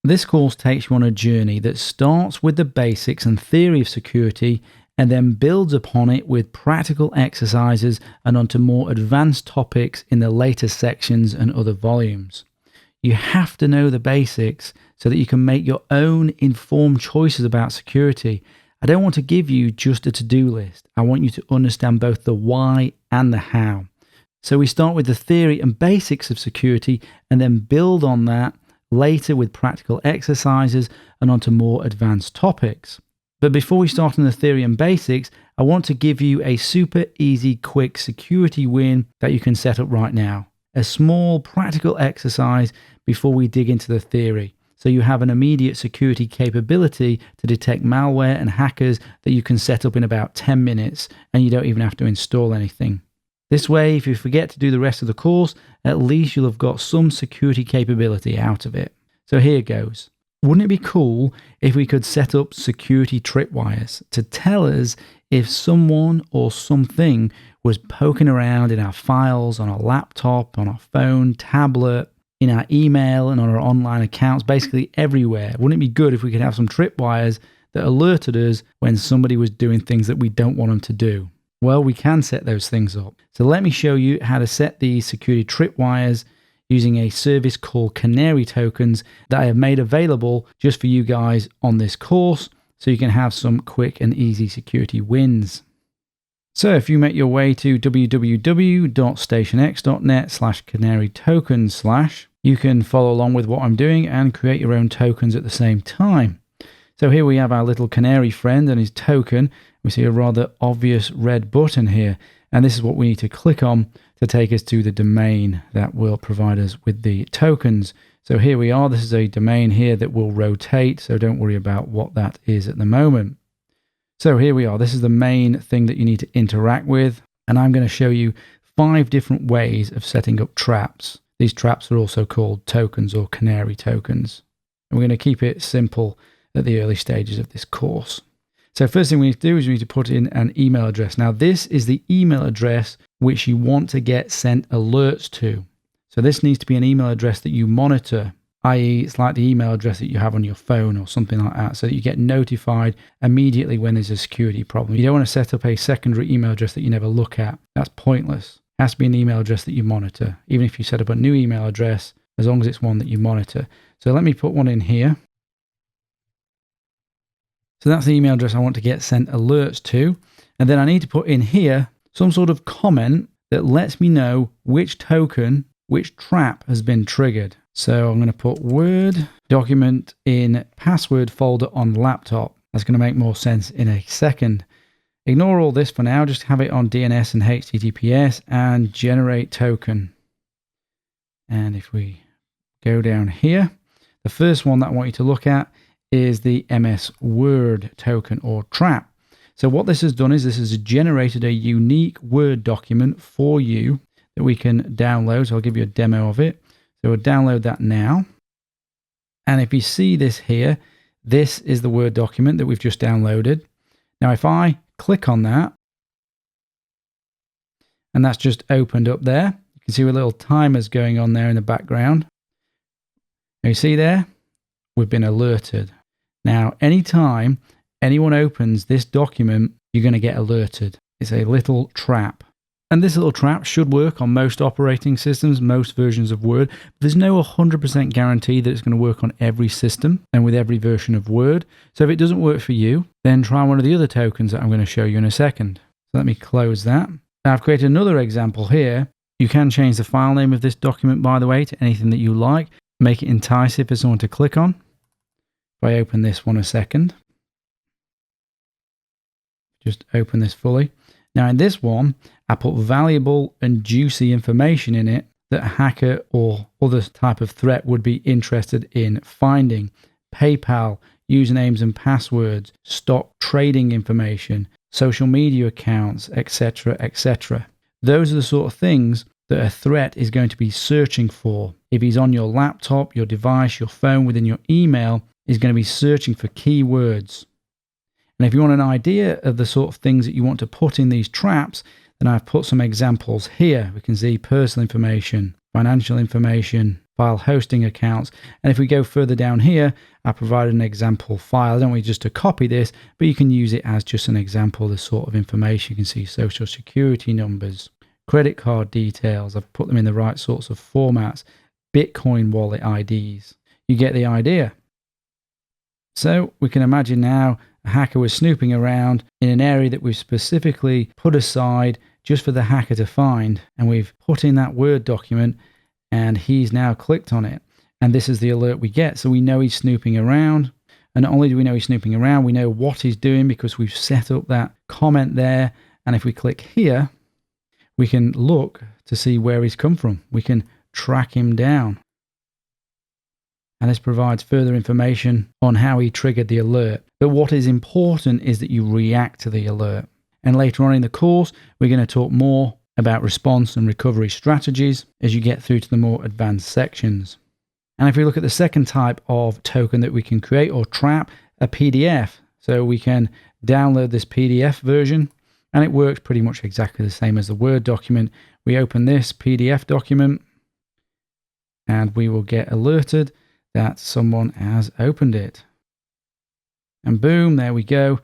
This course takes you on a journey that starts with the basics and theory of security and then builds upon it with practical exercises and onto more advanced topics in the later sections and other volumes. You have to know the basics so that you can make your own informed choices about security. I don't want to give you just a to-do list. I want you to understand both the why and the how. So we start with the theory and basics of security and then build on that later with practical exercises and onto more advanced topics. But before we start on the theory and basics, I want to give you a super easy, quick security win that you can set up right now. A small practical exercise before we dig into the theory. So you have an immediate security capability to detect malware and hackers that you can set up in about 10 minutes and you don't even have to install anything. This way, if you forget to do the rest of the course, at least you'll have got some security capability out of it. So here goes. Wouldn't it be cool if we could set up security tripwires to tell us if someone or something was poking around in our files, on our laptop, on our phone, tablet, in our email and on our online accounts, basically everywhere? Wouldn't it be good if we could have some tripwires that alerted us when somebody was doing things that we don't want them to do? Well, we can set those things up. So let me show you how to set these security tripwires using a service called Canary Tokens that I have made available just for you guys on this course so you can have some quick and easy security wins. So if you make your way to www.stationx.net/canarytokens/, you can follow along with what I'm doing and create your own tokens at the same time. So here we have our little canary friend and his token. We see a rather obvious red button here, and this is what we need to click on to take us to the domain that will provide us with the tokens. So here we are. This is a domain here that will rotate, so don't worry about what that is at the moment. So here we are. This is the main thing that you need to interact with, and I'm going to show you 5 different ways of setting up traps. These traps are also called tokens or canary tokens. And we're going to keep it simple at the early stages of this course. So first thing we need to do is we need to put in an email address. Now this is the email address which you want to get sent alerts to. So this needs to be an email address that you monitor, i.e. it's like the email address that you have on your phone or something like that, so that you get notified immediately when there's a security problem. You don't want to set up a secondary email address that you never look at. That's pointless. It has to be an email address that you monitor. Even if you set up a new email address, as long as it's one that you monitor. So let me put one in here. So that's the email address I want to get sent alerts to. And then I need to put in here some sort of comment that lets me know which token, which trap has been triggered. So I'm going to put Word document in password folder on laptop. That's going to make more sense in a second. Ignore all this for now. Just have it on DNS and HTTPS and generate token. And if we go down here, the first one that I want you to look at is the MS Word token or trap. So what this has done is this has generated a unique Word document for you that we can download. So I'll give you a demo of it. So we'll download that now. And if you see this here, this is the Word document that we've just downloaded. Now if I click on that, and that's just opened up there, you can see a little timer's going on there in the background. Now you see there, we've been alerted. Now, anytime anyone opens this document, you're going to get alerted. It's a little trap. And this little trap should work on most operating systems, most versions of Word. But there's no 100% guarantee that it's going to work on every system and with every version of Word. So if it doesn't work for you, then try one of the other tokens that I'm going to show you in a second. So let me close that. Now I've created another example here. You can change the file name of this document, by the way, to anything that you like. Make it enticing for someone to click on. If I open this one a second, just open this fully. Now in this one, I put valuable and juicy information in it that a hacker or other type of threat would be interested in finding. PayPal, usernames and passwords, stock trading information, social media accounts, etc., etc. Those are the sort of things that a threat is going to be searching for. If he's on your laptop, your device, your phone, within your email, he's going to be searching for keywords. And if you want an idea of the sort of things that you want to put in these traps, then I've put some examples here. We can see personal information, financial information, file hosting accounts. And if we go further down here, I provided an example file. I don't want you just to copy this, but you can use it as just an example of the sort of information. You can see social security numbers, credit card details. I've put them in the right sorts of formats, Bitcoin wallet IDs. You get the idea. So we can imagine now a hacker was snooping around in an area that we've specifically put aside just for the hacker to find. And we've put in that Word document and he's now clicked on it. And this is the alert we get. So we know he's snooping around. And not only do we know he's snooping around, we know what he's doing because we've set up that comment there. And if we click here, we can look to see where he's come from. We can track him down. And this provides further information on how he triggered the alert. But what is important is that you react to the alert. And later on in the course, we're going to talk more about response and recovery strategies as you get through to the more advanced sections. And if we look at the second type of token that we can create or trap, a PDF. So we can download this PDF version and it works pretty much exactly the same as the Word document. We open this PDF document and we will get alerted that someone has opened it. And boom, there we go.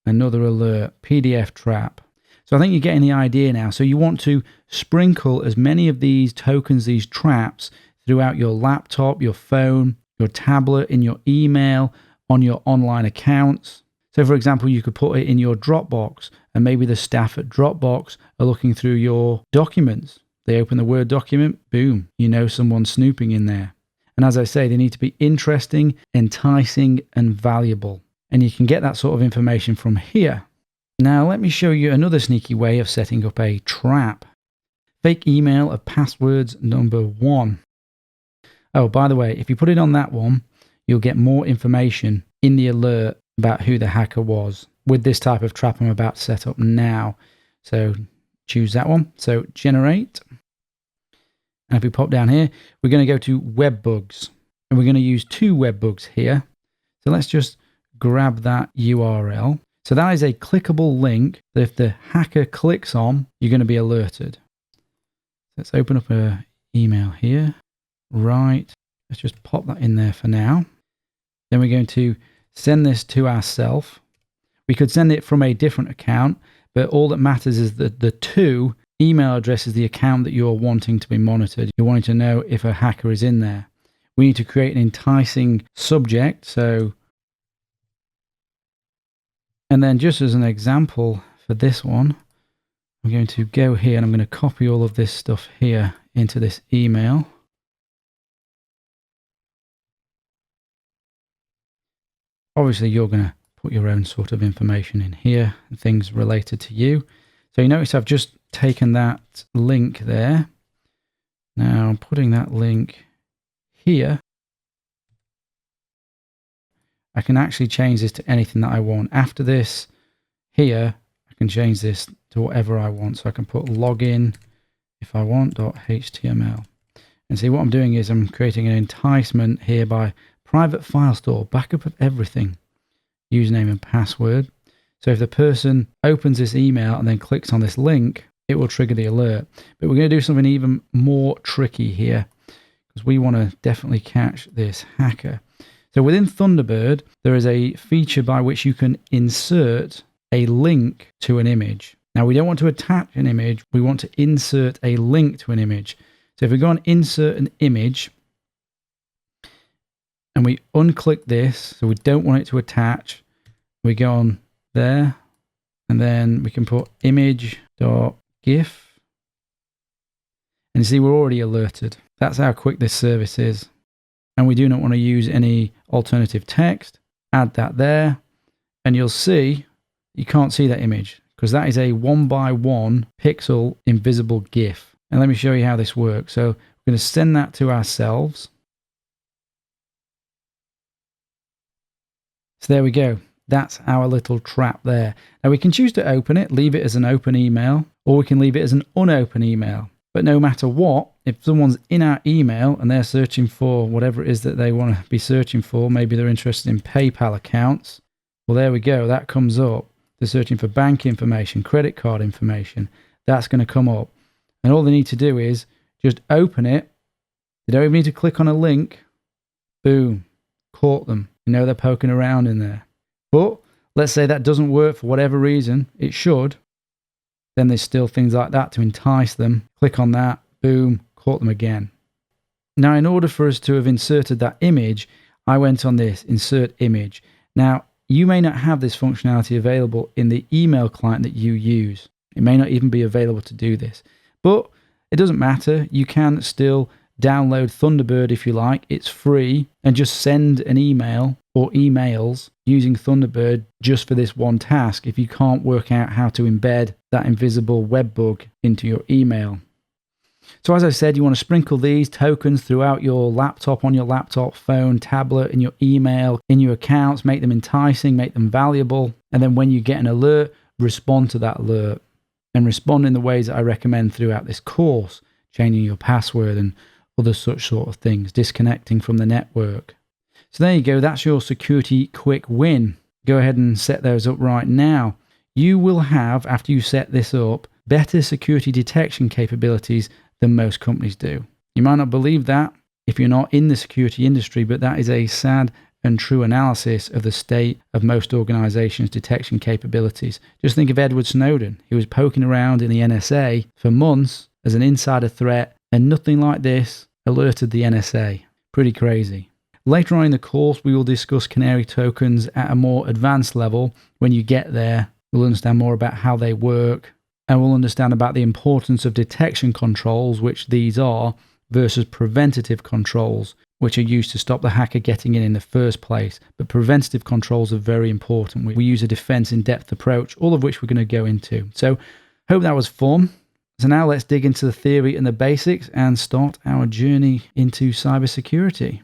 Another alert, PDF trap. So I think you're getting the idea now. So you want to sprinkle as many of these tokens, these traps, throughout your laptop, your phone, your tablet, in your email, on your online accounts. So for example, you could put it in your Dropbox and maybe the staff at Dropbox are looking through your documents. They open the Word document, boom, you know someone's snooping in there. And as I say, they need to be interesting, enticing, and valuable. And you can get that sort of information from here. Now, let me show you another sneaky way of setting up a trap. Fake email of passwords number 1. Oh, by the way, if you put it on that one, you'll get more information in the alert about who the hacker was with this type of trap I'm about to set up now. So choose that one. So generate. And if we pop down here, we're going to go to web bugs. And we're going to use 2 web bugs here. So let's just grab that URL. So that is a clickable link that if the hacker clicks on, you're going to be alerted. Let's open up an email here. Right. Let's just pop that in there for now. Then we're going to send this to ourselves. We could send it from a different account, but all that matters is that the 2 email address is the account that you're wanting to be monitored. You're wanting to know if a hacker is in there. We need to create an enticing subject. And then just as an example for this one, I'm going to go here and I'm going to copy all of this stuff here into this email. Obviously, you're going to put your own sort of information in here and things related to you. So you notice I've just taken that link there. Now I'm putting that link here. I can actually change this to anything that I want. After this, here, I can change this to whatever I want. So I can put login, if I want, .html. And see what I'm doing is I'm creating an enticement here by private file store, backup of everything, username and password. So if the person opens this email and then clicks on this link, it will trigger the alert. But we're going to do something even more tricky here because we want to definitely catch this hacker. So within Thunderbird, there is a feature by which you can insert a link to an image. Now, we don't want to attach an image. We want to insert a link to an image. So if we go on insert an image and we unclick this, so we don't want it to attach, we go on there and then we can put image.gif. And you see, we're already alerted. That's how quick this service is. And we do not want to use any alternative text. Add that there. And you'll see, you can't see that image because that is a 1x1 pixel invisible GIF. And let me show you how this works. So we're going to send that to ourselves. So there we go. That's our little trap there. Now we can choose to open it, leave it as an open email, or we can leave it as an unopened email. But no matter what, if someone's in our email and they're searching for whatever it is that they want to be searching for, maybe they're interested in PayPal accounts, well, there we go. That comes up. They're searching for bank information, credit card information. That's going to come up. And all they need to do is just open it. You don't even need to click on a link. Boom. Caught them. You know they're poking around in there. But let's say that doesn't work for whatever reason. It should. Then there's still things like that to entice them. Click on that. Boom. Caught them again. Now, in order for us to have inserted that image, I went on this, insert image. Now, you may not have this functionality available in the email client that you use. It may not even be available to do this. But it doesn't matter. You can still download Thunderbird if you like. It's free. And just send an email or emails using Thunderbird just for this one task if you can't work out how to embed that invisible web bug into your email. So as I said, you want to sprinkle these tokens throughout your laptop, on your laptop, phone, tablet, in your email, in your accounts, make them enticing, make them valuable. And then when you get an alert, respond to that alert. And respond in the ways that I recommend throughout this course, changing your password and other such sort of things, disconnecting from the network. So there you go, that's your security quick win. Go ahead and set those up right now. You will have, after you set this up, better security detection capabilities than most companies do. You might not believe that if you're not in the security industry, but that is a sad and true analysis of the state of most organizations' detection capabilities. Just think of Edward Snowden. He was poking around in the NSA for months as an insider threat, and nothing like this alerted the NSA. Pretty crazy. Later on in the course, we will discuss canary tokens at a more advanced level. When you get there, we'll understand more about how they work, and we'll understand about the importance of detection controls, which these are, versus preventative controls, which are used to stop the hacker getting in the first place. But preventative controls are very important. We use a defense in-depth approach, all of which we're going to go into. So hope that was fun. So now let's dig into the theory and the basics and start our journey into cybersecurity.